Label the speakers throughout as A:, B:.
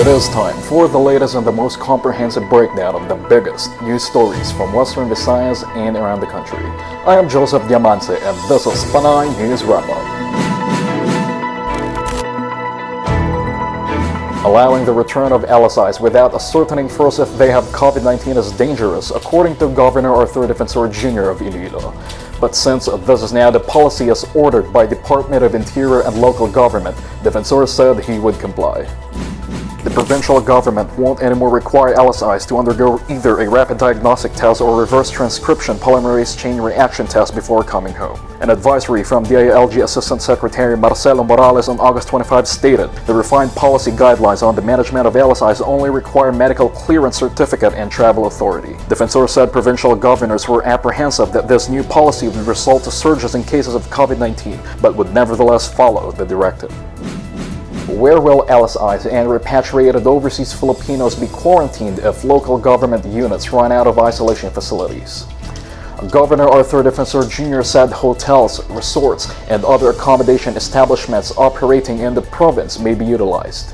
A: It is time for the latest and the most comprehensive breakdown of the biggest news stories from Western Visayas and around the country. I am Joseph Diamante and this is Panay News Wrap-Up. Allowing the return of LSIs without ascertaining first if they have COVID-19 is dangerous, according to Governor Arthur Defensor Jr. of Iloilo. But since this is now the policy as ordered by Department of Interior and local government, Defensor said he would comply. The provincial government won't anymore require LSIs to undergo either a rapid diagnostic test or reverse transcription polymerase chain reaction test before coming home. An advisory from DILG Assistant Secretary Marcelo Morales on August 25 stated the refined policy guidelines on the management of LSIs only require medical clearance certificate and travel authority. Defensor said provincial governors were apprehensive that this new policy would result to surges in cases of COVID-19, but would nevertheless follow the directive. Where will LSIs and repatriated overseas Filipinos be quarantined if local government units run out of isolation facilities? Governor Arthur Defensor Jr. said hotels, resorts, and other accommodation establishments operating in the province may be utilized.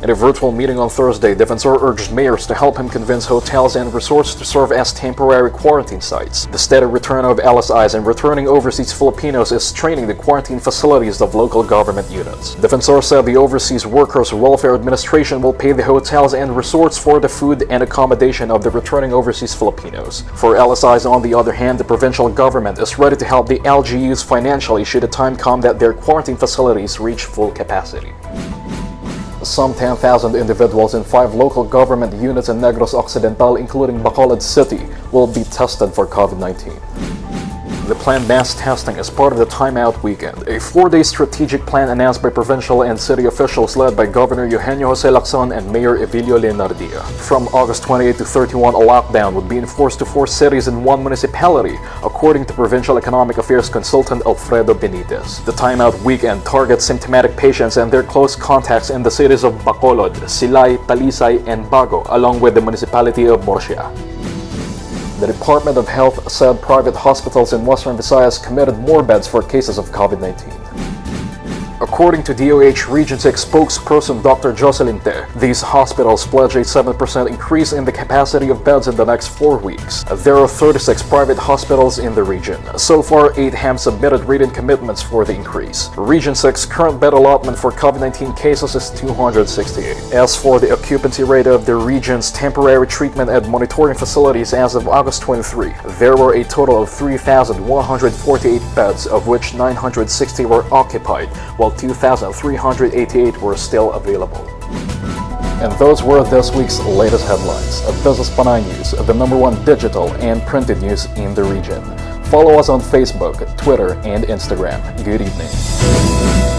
A: In a virtual meeting on Thursday, Defensor urged mayors to help him convince hotels and resorts to serve as temporary quarantine sites. The steady return of LSIs and returning overseas Filipinos is straining the quarantine facilities of local government units. Defensor said the Overseas Workers Welfare Administration will pay the hotels and resorts for the food and accommodation of the returning overseas Filipinos. For LSIs, on the other hand, the provincial government is ready to help the LGUs financially should the time come that their quarantine facilities reach full capacity. Some 10,000 individuals in 5 local government units in Negros Occidental, including Bacolod City, will be tested for COVID-19. The planned mass testing is part of the timeout weekend, a 4-day strategic plan announced by provincial and city officials led by Governor Eugenio Jose Lacson and Mayor Evilio Leonardia. From August 28 to 31, a lockdown would be enforced to 4 cities and 1 municipality, according to Provincial Economic Affairs Consultant Alfredo Benitez. The timeout weekend targets symptomatic patients and their close contacts in the cities of Bacolod, Silay, Talisay, and Bago, along with the municipality of Murcia. The Department of Health said private hospitals in Western Visayas committed more beds for cases of COVID-19. According to DOH Region 6 spokesperson Dr. Jocelyn Te, these hospitals pledge a 7% increase in the capacity of beds in the next 4 weeks. There are 36 private hospitals in the region. So far, 8 have submitted written commitments for the increase. Region 6 current bed allotment for COVID-19 cases is 268. As for the occupancy rate of the region's temporary treatment and monitoring facilities as of August 23, there were a total of 3,148 beds, of which 960 were occupied, while 2,388 were still available. And those were this week's latest headlines. This is Panay News, the #1 digital and printed news in the region. Follow us on Facebook, Twitter, and Instagram. Good evening.